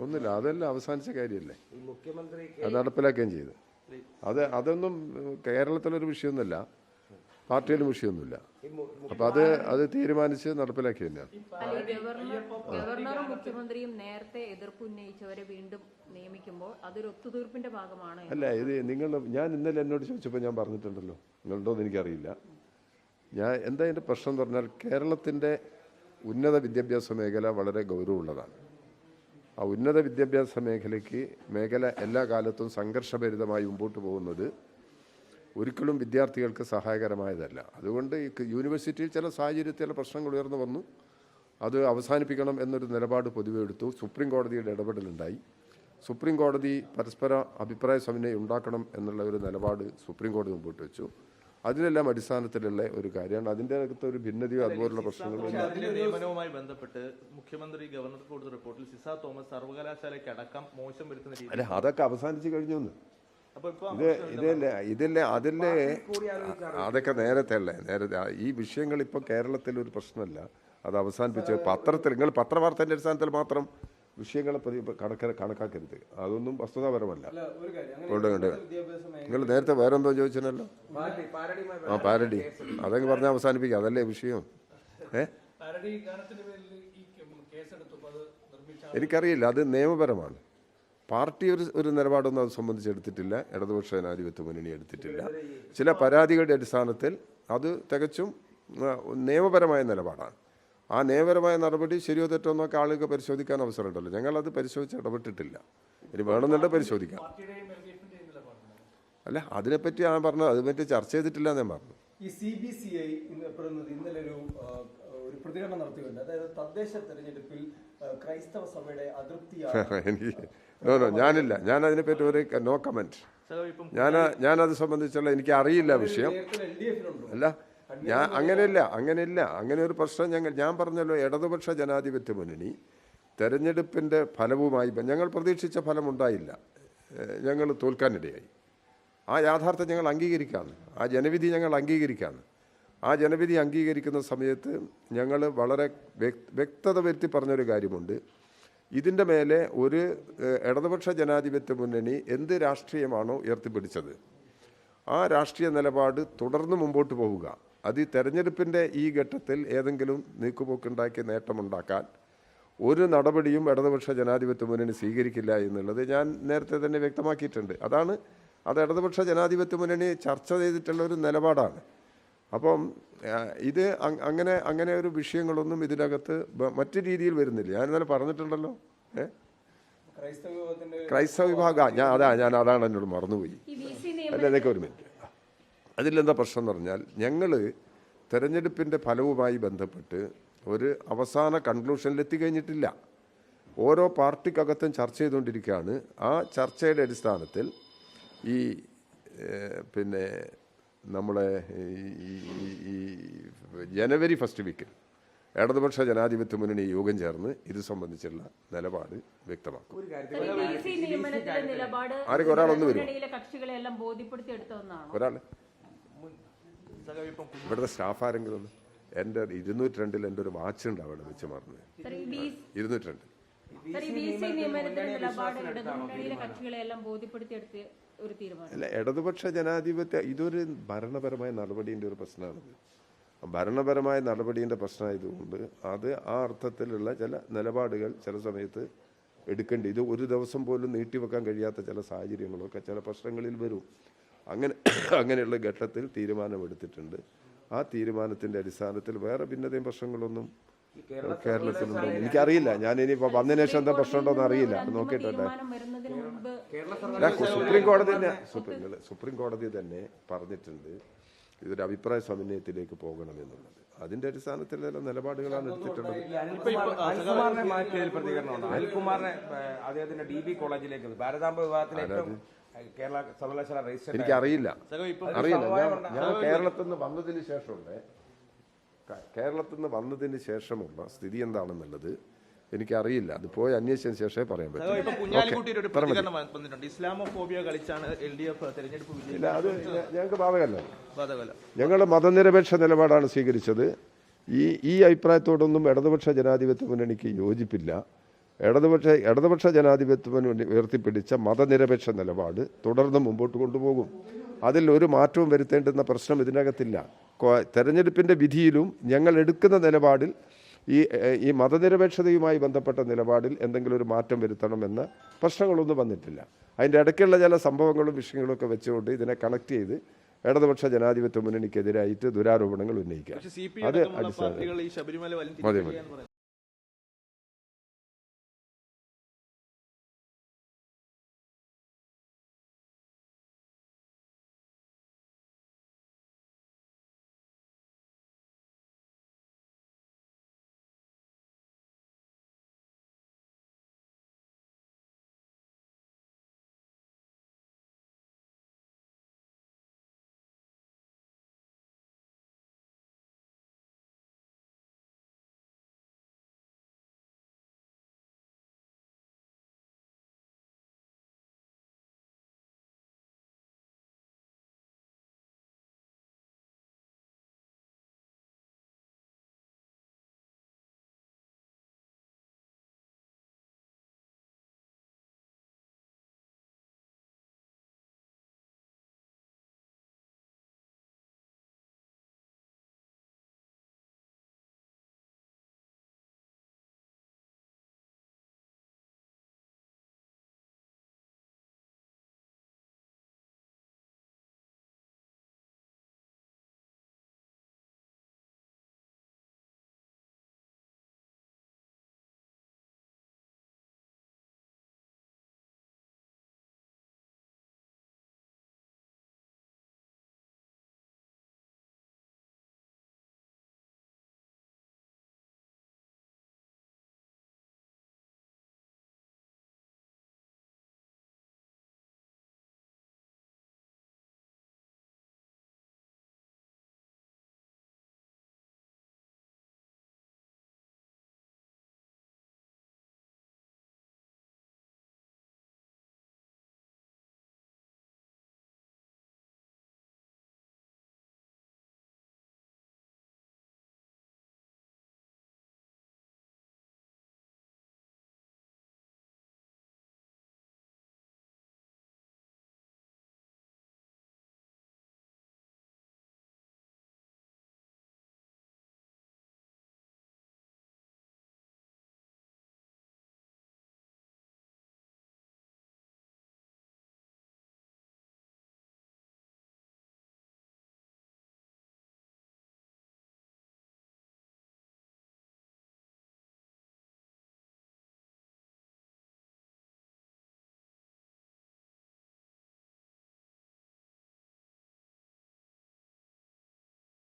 ഒന്നുമില്ല, അതെല്ലാം അവസാനിച്ച കാര്യമല്ലേ, അത് നടപ്പിലാക്കുകയും ചെയ്തു. അതൊന്നും കേരളത്തിലൊരു വിഷയമൊന്നുമില്ല, പാർട്ടിയിലും വിഷയമൊന്നുമില്ല. അപ്പൊ അത് തീരുമാനിച്ച് നടപ്പിലാക്കി തന്നെയാണ്. ഗവർണറും മുഖ്യമന്ത്രിയും നേരത്തെ എതിർപ്പ് ഉന്നയിച്ചവരെ വീണ്ടും നിയമിക്കുമ്പോൾ അതൊരു ഒത്തുതീർപ്പിന്റെ ഭാഗമാണ്. അല്ല, ഇത് ഞാൻ ഇന്നലെ എന്നോട് ചോദിച്ചപ്പോൾ ഞാൻ പറഞ്ഞിട്ടുണ്ടല്ലോ, നിങ്ങളുണ്ടോന്ന് എനിക്കറിയില്ല. എന്താ ഇതിന്റെ പ്രശ്നം എന്ന് പറഞ്ഞാൽ, കേരളത്തിന്റെ ഉന്നത വിദ്യാഭ്യാസ മേഖല വളരെ ഗൗരവമുള്ളതാണ്. ആ ഉന്നത വിദ്യാഭ്യാസ മേഖല എല്ലാ കാലത്തും സംഘർഷഭരിതമായി മുമ്പോട്ട് പോകുന്നത് ഒരിക്കലും വിദ്യാർത്ഥികൾക്ക് സഹായകരമായതല്ല. അതുകൊണ്ട് യൂണിവേഴ്സിറ്റിയിൽ ചില സാഹചര്യത്തിൽ പ്രശ്നങ്ങൾ ഉയർന്നു വന്നു, അത് അവസാനിപ്പിക്കണം എന്നൊരു നിലപാട് പൊതുവെ എടുത്തു. സുപ്രീം കോടതിയുടെ ഇടപെടലുണ്ടായി. സുപ്രീം കോടതി പരസ്പര അഭിപ്രായ സമന്വയം ഉണ്ടാക്കണം എന്നുള്ള ഒരു നിലപാട് സുപ്രീം കോടതി മുമ്പോട്ട് വെച്ചു. അതിനെല്ലാം അടിസ്ഥാനത്തിലുള്ള ഒരു കാര്യമാണ്. അതിൻ്റെ അകത്ത് ഒരു ഭിന്നതയോ അതുപോലുള്ള പ്രശ്നങ്ങളോ ഇല്ല. നിയമനവുമായി ബന്ധപ്പെട്ട് മുഖ്യമന്ത്രി ഗവർണർക്ക് കൊടുത്ത റിപ്പോർട്ടിൽ സിസ തോമസ് സർവകലാശാലയ്ക്ക് അടക്കം മോശം വരുത്തുന്ന രീതി, അല്ല, അതൊക്കെ അവസാനിച്ച് കഴിഞ്ഞു. അതൊക്കെ നേരത്തെ ഈ വിഷയങ്ങൾ ഇപ്പോൾ കേരളത്തിൽ ഒരു പ്രശ്നമല്ല, അത് അവസാനിപ്പിച്ച് നിങ്ങൾ പത്രവാർത്തയുടെ അടിസ്ഥാനത്തിൽ മാത്രം വിഷയങ്ങളെ കണക്കാക്കരുത്. അതൊന്നും വസ്തുതാപരമല്ല. നിങ്ങൾ നേരത്തെ വേറെ എന്തോ ചോദിച്ചല്ലോ. പാരഡി അതങ്ങ് പറഞ്ഞാൽ അവസാനിപ്പിക്കുക, അതല്ലേ വിഷയം. എനിക്കറിയില്ല, അത് നിയമപരമാണ്. പാർട്ടി ഒരു നിലപാടൊന്നും അത് സംബന്ധിച്ച് എടുത്തിട്ടില്ല, ഇടതുപക്ഷ ജനാധിപത്യ മുന്നണി എടുത്തിട്ടില്ല. ചില പരാതികളുടെ അടിസ്ഥാനത്തിൽ അത് തികച്ചും നിയമപരമായ നിലപാടാണ്. ആ നിയമപരമായ നടപടി ശരിയോ തെറ്റോ എന്നൊക്കെ ആളുകൾ പരിശോധിക്കാൻ അവസരമുണ്ടല്ലോ. ഞങ്ങളത് പരിശോധിച്ച് ഇടപെട്ടിട്ടില്ല. ഇനി വേണമെന്നുണ്ടെങ്കിൽ പരിശോധിക്കാം. അല്ല, അതിനെപ്പറ്റി ഞാൻ പറഞ്ഞു, അതിനെപ്പറ്റി ചർച്ച ചെയ്തിട്ടില്ല എന്ന് ഞാൻ പറഞ്ഞു. ഈ CBCI ഇന്നലെ ഒരു പ്രതികരണം നടത്തിയിട്ടുണ്ട്. അതായത് തദ്ദേശ തെരഞ്ഞെടുപ്പിൽ ക്രൈസ്തവ സഭയുടെ അതൃപ്തിയാണ്. ഞാൻ അതിനെപ്പറ്റി ഒരു നോ കമന്റ്. ഞാനത് സംബന്ധിച്ചുള്ള എനിക്ക് അറിയില്ല വിഷയം. അല്ല, അങ്ങനെയില്ല. അങ്ങനെ ഒരു പ്രശ്നം ഞാൻ പറഞ്ഞല്ലോ. ഇടതുപക്ഷ ജനാധിപത്യ മുന്നണി തെരഞ്ഞെടുപ്പിൻ്റെ ഫലവുമായി ഞങ്ങൾ പ്രതീക്ഷിച്ച ഫലമുണ്ടായില്ല, ഞങ്ങൾ തോൽക്കാനിടയായി. ആ യാഥാർത്ഥ്യം ഞങ്ങൾ അംഗീകരിക്കാണ്, ആ ജനവിധി ഞങ്ങൾ അംഗീകരിക്കാണ്. ആ ജനവിധി അംഗീകരിക്കുന്ന സമയത്ത് ഞങ്ങൾ വളരെ വ്യക്തത വരുത്തി പറഞ്ഞൊരു കാര്യമുണ്ട്. ഇതിൻ്റെ മേലെ ഒരു ഇടതുപക്ഷ ജനാധിപത്യ മുന്നണി എന്ത് രാഷ്ട്രീയമാണോ ഉയർത്തിപ്പിടിച്ചത്, ആ രാഷ്ട്രീയ നിലപാട് തുടർന്ന് മുമ്പോട്ട് പോവുക. അത് ഈ തെരഞ്ഞെടുപ്പിൻ്റെ ഈ ഘട്ടത്തിൽ ഏതെങ്കിലും നീക്കുപോക്കുണ്ടാക്കി നേട്ടമുണ്ടാക്കാൻ ഒരു നടപടിയും ഇടതുപക്ഷ ജനാധിപത്യ മുന്നണി സ്വീകരിക്കില്ല എന്നുള്ളത് ഞാൻ നേരത്തെ തന്നെ വ്യക്തമാക്കിയിട്ടുണ്ട്. അത് ഇടതുപക്ഷ ജനാധിപത്യ മുന്നണി ചർച്ച ചെയ്തിട്ടുള്ള ഒരു നിലപാടാണ്. അപ്പം ഇത് അങ്ങനെ ഒരു വിഷയങ്ങളൊന്നും ഇതിനകത്ത് മറ്റു രീതിയിൽ വരുന്നില്ല. ഞാൻ ഇന്നലെ പറഞ്ഞിട്ടുണ്ടല്ലോ, ക്രൈസ്തവ വിഭാഗം അതാണ് എന്നോട് മറന്നുപോയി. അല്ല, ഇതൊക്കെ ഒരു മിനിറ്റ്. അതിലെന്താ പ്രശ്നം എന്ന് പറഞ്ഞാൽ, ഞങ്ങൾ തെരഞ്ഞെടുപ്പിൻ്റെ ഫലവുമായി ബന്ധപ്പെട്ട് ഒരു അവസാന കൺക്ലൂഷനിലെത്തി കഴിഞ്ഞിട്ടില്ല. ഓരോ പാർട്ടിക്കകത്തും ചർച്ച ചെയ്തുകൊണ്ടിരിക്കുകയാണ്. ആ ചർച്ചയുടെ അടിസ്ഥാനത്തിൽ ഈ നമ്മളെ ഈ ജനുവരി ഫസ്റ്റ് വീക്കിൽ ഇടതുപക്ഷ ജനാധിപത്യ മുന്നണി യോഗം ചേർന്ന് ഇത് സംബന്ധിച്ചുള്ള നിലപാട് വ്യക്തമാക്കും. ആരെങ്കിലും ഒരാളൊന്നും വരും, ഒരാൾ ഇവിടുത്തെ സ്റ്റാഫ് ആരെങ്കിലും ഒന്ന്. എൻ്റെ 202 എൻ്റെ ഒരു വാച്ച് ഉണ്ട് അവിടെ വെച്ച് മറന്നു. 202 അല്ല, ഇടതുപക്ഷ ജനാധിപത്യ ഇതൊരു ഭരണപരമായ നടപടിൻ്റെ ഒരു പ്രശ്നമാണിത്. ഭരണപരമായ നടപടിൻ്റെ പ്രശ്നമായതുകൊണ്ട് അത് ആ അർത്ഥത്തിലുള്ള ചില നിലപാടുകൾ ചില സമയത്ത് എടുക്കേണ്ടി, ഇത് ഒരു ദിവസം പോലും നീട്ടിവെക്കാൻ കഴിയാത്ത ചില സാഹചര്യങ്ങളൊക്കെ ചില പ്രശ്നങ്ങളിൽ വരും. അങ്ങനെയുള്ള ഘട്ടത്തിൽ തീരുമാനമെടുത്തിട്ടുണ്ട്. ആ തീരുമാനത്തിൻ്റെ അടിസ്ഥാനത്തിൽ വേറെ ഭിന്നതയും പ്രശ്നങ്ങളൊന്നും കേരളത്തിലുണ്ടോ എനിക്കറിയില്ല. ഞാൻ ഇനിയിപ്പോൾ വന്നതിന് ശേഷം എന്താ പ്രശ്നമുണ്ടോ എന്ന് അറിയില്ല, നോക്കിയിട്ടല്ലേ. സുപ്രീം കോടതി തന്നെ പറഞ്ഞിട്ടുണ്ട് ഇതൊരു അഭിപ്രായ സമന്വയത്തിലേക്ക് പോകണമെന്നുള്ളത്. അതിന്റെ അടിസ്ഥാനത്തിൽ നിലപാടുകളാണ് എടുത്തിട്ടുള്ളത്. അനിൽകുമാറിനെ മാറ്റിയതിൽ പ്രതികരണമുണ്ട്. അനിൽകുമാറിനെ അദ്ദേഹത്തിന്റെ DB കോളേജിലേക്ക് ഭാരതാംബ വിഭാഗത്തിലേക്ക് കേരള സർവകലാശാല രജിസ്റ്റർ എനിക്കറിയില്ല. ഞാൻ കേരളത്തിൽ നിന്ന് വന്നതിന് ശേഷമുള്ള സ്ഥിതി എന്താണെന്നുള്ളത് എനിക്കറിയില്ല. അത് പോയി അന്വേഷിച്ചതിന് ശേഷമേ പറയാൻ പറ്റും. ഇല്ല, അത് ഞങ്ങൾക്ക് ബാധകമല്ല. ഞങ്ങൾ മതനിരപേക്ഷ നിലപാടാണ് സ്വീകരിച്ചത്. ഈ അഭിപ്രായത്തോടൊന്നും ഇടതുപക്ഷ ജനാധിപത്യ മുന്നണിക്ക് യോജിപ്പില്ല. ഇടതുപക്ഷ ജനാധിപത്യത്തിന് വേണ്ടി ഉയർത്തിപ്പിടിച്ച മതനിരപേക്ഷ നിലപാട് തുടർന്ന് മുമ്പോട്ട് കൊണ്ടുപോകും. അതിൽ ഒരു മാറ്റവും വരുത്തേണ്ടുന്ന പ്രശ്നം ഇതിനകത്തില്ല. തെരഞ്ഞെടുപ്പിൻ്റെ വിധിയിലും ഞങ്ങൾ എടുക്കുന്ന നിലപാടിൽ ഈ മതനിരപേക്ഷതയുമായി ബന്ധപ്പെട്ട നിലപാടിൽ എന്തെങ്കിലും ഒരു മാറ്റം വരുത്തണമെന്ന പ്രശ്നങ്ങളൊന്നും വന്നിട്ടില്ല. അതിൻ്റെ ഇടയ്ക്കുള്ള ചില സംഭവങ്ങളും വിഷയങ്ങളും ഒക്കെ വെച്ചുകൊണ്ട് ഇതിനെ കണക്ട് ചെയ്ത് ഇടതുപക്ഷ ജനാധിപത്യ മുന്നണിക്കെതിരായിട്ട് ദുരാരോപണങ്ങൾ ഉന്നയിക്കുക. അത് അടിസ്ഥാനം. ശബരിമല മതി.